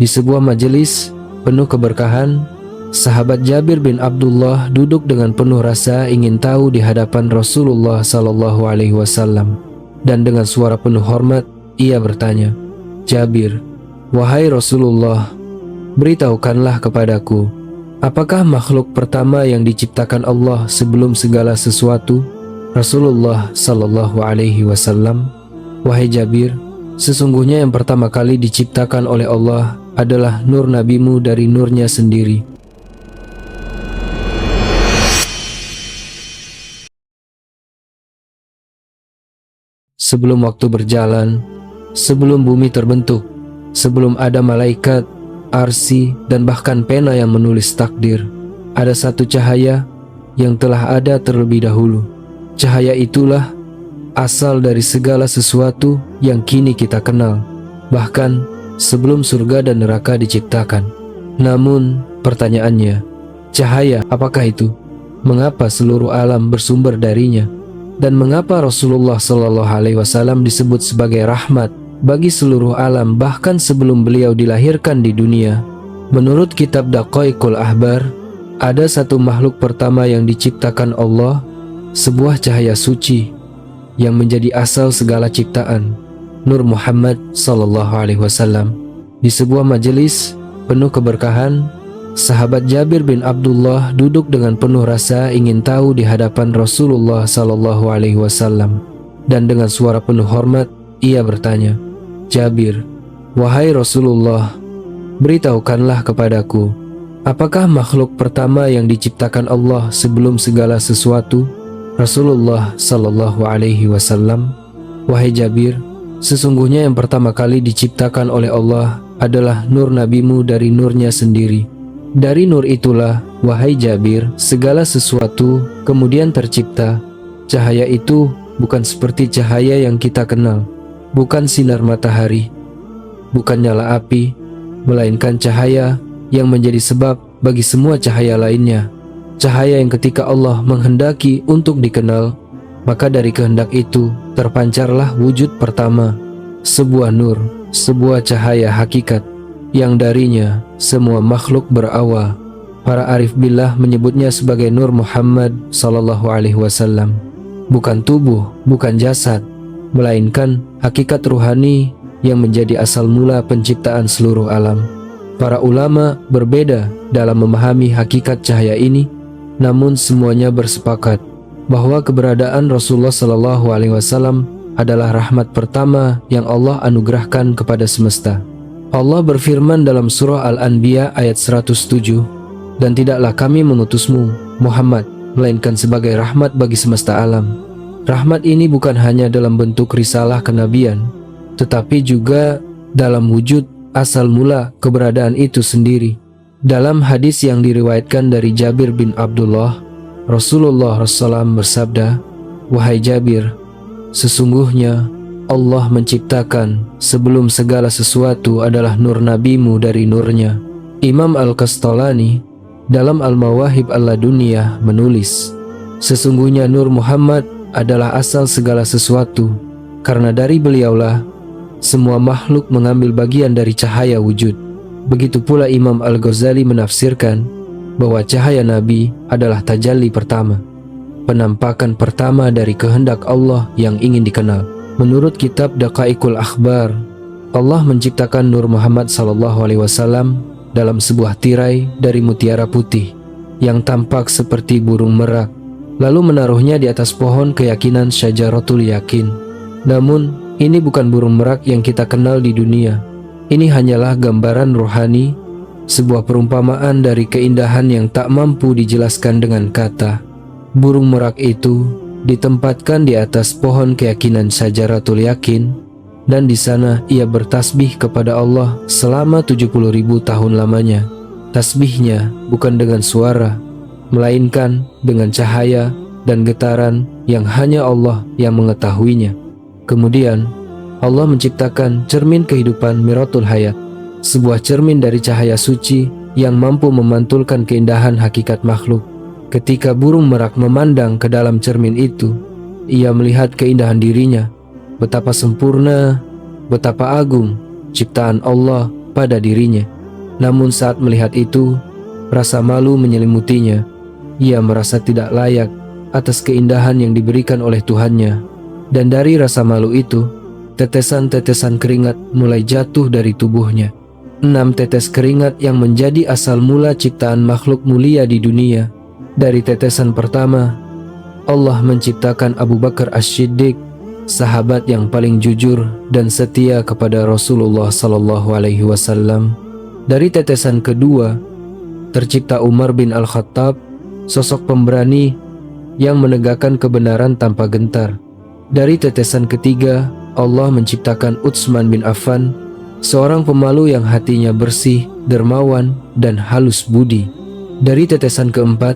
Di sebuah majelis penuh keberkahan, sahabat Jabir bin Abdullah duduk dengan penuh rasa ingin tahu di hadapan Rasulullah sallallahu alaihi wasallam, dan dengan suara penuh hormat ia bertanya, "Jabir, wahai Rasulullah, beritahukanlah kepadaku, apakah makhluk pertama yang diciptakan Allah sebelum segala sesuatu?" Rasulullah sallallahu alaihi wasallam, "Wahai Jabir, sesungguhnya yang pertama kali diciptakan oleh Allah adalah nur nabimu dari nurnya sendiri." Sebelum waktu berjalan, sebelum bumi terbentuk, sebelum ada malaikat, arsy, dan bahkan pena yang menulis takdir, ada satu cahaya yang telah ada terlebih dahulu. Cahaya itulah asal dari segala sesuatu yang kini kita kenal, bahkan sebelum surga dan neraka diciptakan. Namun pertanyaannya, cahaya apakah itu? Mengapa seluruh alam bersumber darinya? Dan mengapa Rasulullah sallallahu alaihi wasallam disebut sebagai rahmat bagi seluruh alam bahkan sebelum beliau dilahirkan di dunia? Menurut kitab Daqaiqul Ahbar, ada satu makhluk pertama yang diciptakan Allah, sebuah cahaya suci yang menjadi asal segala ciptaan, Nur Muhammad sallallahu alaihi wasallam. Di sebuah majelis penuh keberkahan, sahabat Jabir bin Abdullah duduk dengan penuh rasa ingin tahu di hadapan Rasulullah sallallahu alaihi wasallam, dan dengan suara penuh hormat ia bertanya, "Jabir, wahai Rasulullah, beritahukanlah kepadaku, apakah makhluk pertama yang diciptakan Allah sebelum segala sesuatu?" Rasulullah sallallahu alaihi wasallam, "Wahai Jabir, sesungguhnya yang pertama kali diciptakan oleh Allah adalah nur nabimu dari nurnya sendiri. Dari nur itulah, wahai Jabir, segala sesuatu kemudian tercipta. Cahaya itu bukan seperti cahaya yang kita kenal, bukan sinar matahari, bukan nyala api, melainkan cahaya yang menjadi sebab bagi semua cahaya lainnya. Cahaya yang ketika Allah menghendaki untuk dikenal, maka dari kehendak itu terpancarlah wujud pertama, sebuah nur, sebuah cahaya hakikat yang darinya semua makhluk berawal. Para arif billah menyebutnya sebagai Nur Muhammad sallallahu alaihi wasallam. Bukan tubuh, bukan jasad, melainkan hakikat ruhani yang menjadi asal mula penciptaan seluruh alam. Para ulama berbeda dalam memahami hakikat cahaya ini, namun semuanya bersepakat bahwa keberadaan Rasulullah sallallahu alaihi wasallam adalah rahmat pertama yang Allah anugerahkan kepada semesta. Allah berfirman dalam surah Al-Anbiya ayat 107, "Dan tidaklah kami mengutusmu, Muhammad, melainkan sebagai rahmat bagi semesta alam." Rahmat ini bukan hanya dalam bentuk risalah kenabian, tetapi juga dalam wujud asal mula keberadaan itu sendiri. Dalam hadis yang diriwayatkan dari Jabir bin Abdullah, Rasulullah SAW bersabda, "Wahai Jabir, sesungguhnya Allah menciptakan sebelum segala sesuatu adalah nur nabimu dari nurnya." Imam Al-Qastolani dalam Al-Mawahib Al-Laduniyah menulis, "Sesungguhnya Nur Muhammad adalah asal segala sesuatu, karena dari beliaulah semua makhluk mengambil bagian dari cahaya wujud." Begitu pula Imam Al-Ghazali menafsirkan bahwa cahaya Nabi adalah tajalli pertama, penampakan pertama dari kehendak Allah yang ingin dikenal. Menurut kitab Daqaiqul Akhbar, Allah menciptakan Nur Muhammad SAW dalam sebuah tirai dari mutiara putih yang tampak seperti burung merak, lalu menaruhnya di atas pohon keyakinan Syajaratul Yakin. Namun, ini bukan burung merak yang kita kenal di dunia. Ini hanyalah gambaran rohani, sebuah perumpamaan dari keindahan yang tak mampu dijelaskan dengan kata. Burung merak itu ditempatkan di atas pohon keyakinan Syajaratul Yakin, dan di sana ia bertasbih kepada Allah selama 70.000 tahun lamanya. Tasbihnya bukan dengan suara, melainkan dengan cahaya dan getaran yang hanya Allah yang mengetahuinya. Kemudian Allah menciptakan cermin kehidupan Miratul Hayat, sebuah cermin dari cahaya suci yang mampu memantulkan keindahan hakikat makhluk. Ketika burung merak memandang ke dalam cermin itu, ia melihat keindahan dirinya, betapa sempurna, betapa agung ciptaan Allah pada dirinya. Namun saat melihat itu, rasa malu menyelimutinya. Ia merasa tidak layak atas keindahan yang diberikan oleh Tuhannya. Dan dari rasa malu itu, tetesan-tetesan keringat mulai jatuh dari tubuhnya. 6 tetes keringat yang menjadi asal mula ciptaan makhluk mulia di dunia. Dari tetesan pertama, Allah menciptakan Abu Bakar As-Siddiq, sahabat yang paling jujur dan setia kepada Rasulullah SAW. Dari tetesan kedua, tercipta Umar bin Al-Khattab, sosok pemberani yang menegakkan kebenaran tanpa gentar. Dari tetesan ketiga, Allah menciptakan Utsman bin Affan, seorang pemalu yang hatinya bersih, dermawan, dan halus budi. Dari tetesan keempat,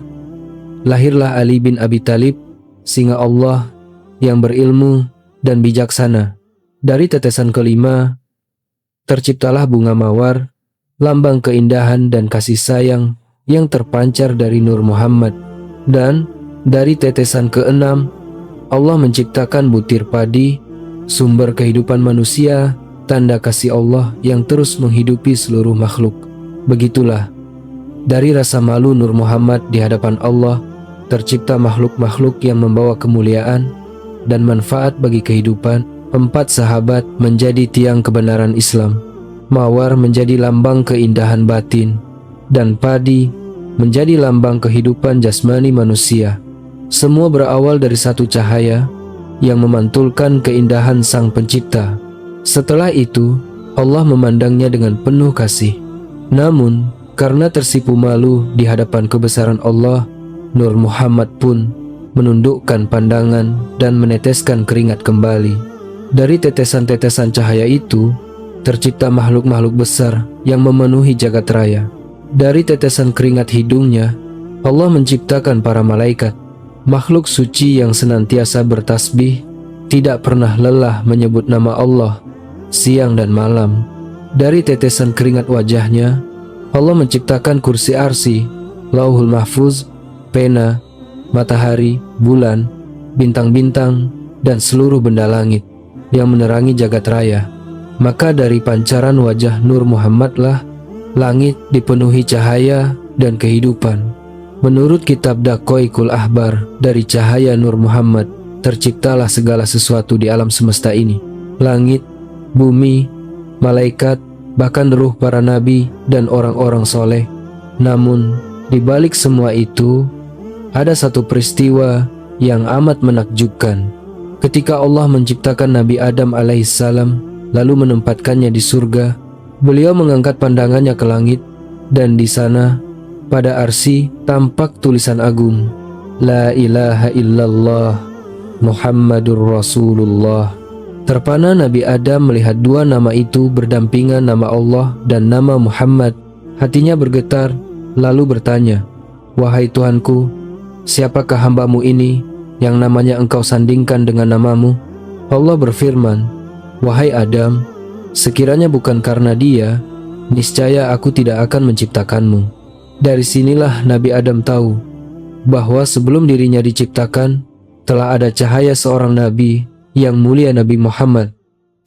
lahirlah Ali bin Abi Thalib, singa Allah yang berilmu dan bijaksana. Dari tetesan kelima, terciptalah bunga mawar, lambang keindahan dan kasih sayang yang terpancar dari Nur Muhammad. Dan dari tetesan keenam, Allah menciptakan butir padi, sumber kehidupan manusia, tanda kasih Allah yang terus menghidupi seluruh makhluk. Begitulah, dari rasa malu Nur Muhammad di hadapan Allah, tercipta makhluk-makhluk yang membawa kemuliaan dan manfaat bagi kehidupan. 4 sahabat menjadi tiang kebenaran Islam. Mawar menjadi lambang keindahan batin, dan padi menjadi lambang kehidupan jasmani manusia. Semua berawal dari satu cahaya yang memantulkan keindahan Sang Pencipta. Setelah itu, Allah memandangnya dengan penuh kasih. Namun, karena tersipu malu di hadapan kebesaran Allah, Nur Muhammad pun menundukkan pandangan dan meneteskan keringat kembali. Dari tetesan-tetesan cahaya itu, tercipta makhluk-makhluk besar yang memenuhi jagat raya. Dari tetesan keringat hidungnya, Allah menciptakan para malaikat, makhluk suci yang senantiasa bertasbih, tidak pernah lelah menyebut nama Allah siang dan malam. Dari tetesan keringat wajahnya, Allah menciptakan kursi arsy, lauhul mahfuz, pena, matahari, bulan, bintang-bintang, dan seluruh benda langit yang menerangi jagat raya. Maka dari pancaran wajah Nur Muhammadlah langit dipenuhi cahaya dan kehidupan. Menurut kitab Daqaiqul Ahbar, dari cahaya Nur Muhammad terciptalah segala sesuatu di alam semesta ini. Langit, bumi, malaikat, bahkan ruh para nabi dan orang-orang soleh. Namun, di balik semua itu, ada satu peristiwa yang amat menakjubkan. Ketika Allah menciptakan Nabi Adam alaihissalam, lalu menempatkannya di surga, beliau mengangkat pandangannya ke langit, dan di sana, pada arsy, tampak tulisan agung, La ilaha illallah, Muhammadur Rasulullah. Terpana Nabi Adam melihat 2 nama itu berdampingan, nama Allah dan nama Muhammad. Hatinya bergetar, lalu bertanya, Wahai Tuhanku, siapakah hambamu ini yang namanya engkau sandingkan dengan namamu? Allah berfirman, Wahai Adam, sekiranya bukan karena dia, niscaya aku tidak akan menciptakanmu. Dari sinilah Nabi Adam tahu bahwa sebelum dirinya diciptakan, telah ada cahaya seorang nabi yang mulia, Nabi Muhammad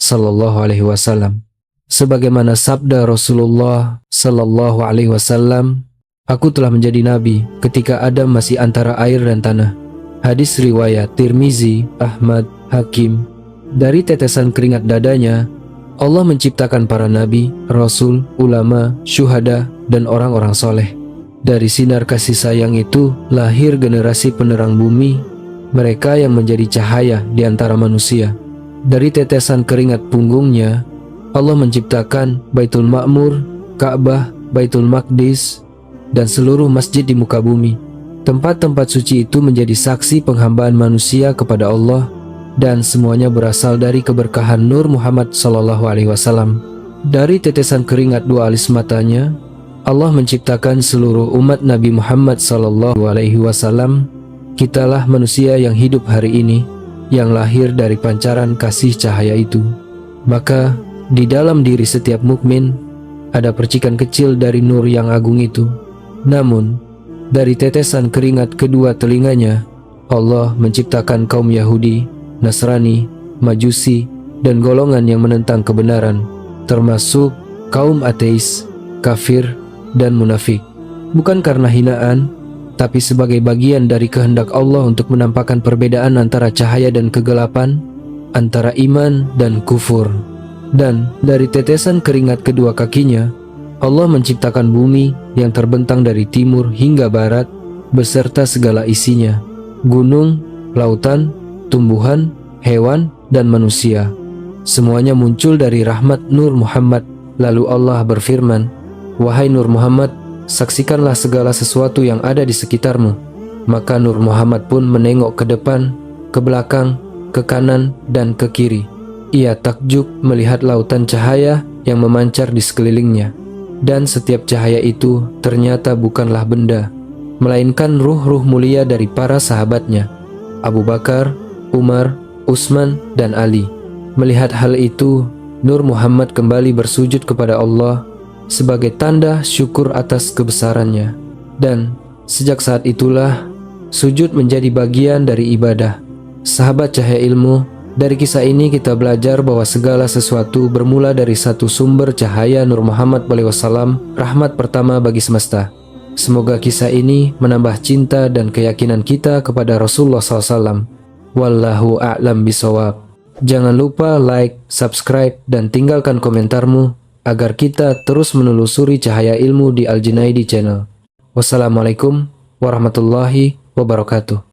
sallallahu alaihi wasallam. Sebagaimana sabda Rasulullah sallallahu alaihi wasallam, aku telah menjadi nabi ketika Adam masih antara air dan tanah. Hadis riwayat Tirmizi, Ahmad, Hakim. Dari tetesan keringat dadanya, Allah menciptakan para nabi, rasul, ulama, syuhada, dan orang-orang soleh. Dari sinar kasih sayang itu lahir generasi penerang bumi, mereka yang menjadi cahaya di antara manusia. Dari tetesan keringat punggungnya, Allah menciptakan Baitul Ma'mur, Ka'bah, Baitul Maqdis, dan seluruh masjid di muka bumi. Tempat-tempat suci itu menjadi saksi penghambaan manusia kepada Allah, dan semuanya berasal dari keberkahan Nur Muhammad SAW. Dari tetesan keringat 2 alis matanya, Allah menciptakan seluruh umat Nabi Muhammad SAW. Kitalah manusia yang hidup hari ini, yang lahir dari pancaran kasih cahaya itu. Maka di dalam diri setiap mukmin ada percikan kecil dari nur yang agung itu. Namun dari tetesan keringat kedua telinganya, Allah menciptakan kaum Yahudi, Nasrani, Majusi, dan golongan yang menentang kebenaran, termasuk kaum ateis, kafir, dan munafik. Bukan karena hinaan, tapi sebagai bagian dari kehendak Allah untuk menampakkan perbedaan antara cahaya dan kegelapan, antara iman dan kufur. Dan dari tetesan keringat kedua kakinya, Allah menciptakan bumi yang terbentang dari timur hingga barat, beserta segala isinya, gunung, lautan, tumbuhan, hewan, dan manusia. Semuanya muncul dari rahmat Nur Muhammad. Lalu Allah berfirman, "Wahai Nur Muhammad, saksikanlah segala sesuatu yang ada di sekitarmu." Maka Nur Muhammad pun menengok ke depan, ke belakang, ke kanan, dan ke kiri. Ia takjub melihat lautan cahaya yang memancar di sekelilingnya. Dan setiap cahaya itu ternyata bukanlah benda, melainkan ruh-ruh mulia dari para sahabatnya, Abu Bakar, Umar, Utsman, dan Ali. Melihat hal itu, Nur Muhammad kembali bersujud kepada Allah sebagai tanda syukur atas kebesarannya. Dan sejak saat itulah, sujud menjadi bagian dari ibadah. Sahabat cahaya ilmu, dari kisah ini kita belajar bahwa segala sesuatu bermula dari satu sumber cahaya Nur Muhammad SAW, rahmat pertama bagi semesta. Semoga kisah ini menambah cinta dan keyakinan kita kepada Rasulullah SAW. Wallahu a'lam bishawab. Jangan lupa like, subscribe, dan tinggalkan komentarmu agar kita terus menelusuri cahaya ilmu di Al Junaidi Channel. Wassalamualaikum warahmatullahi wabarakatuh.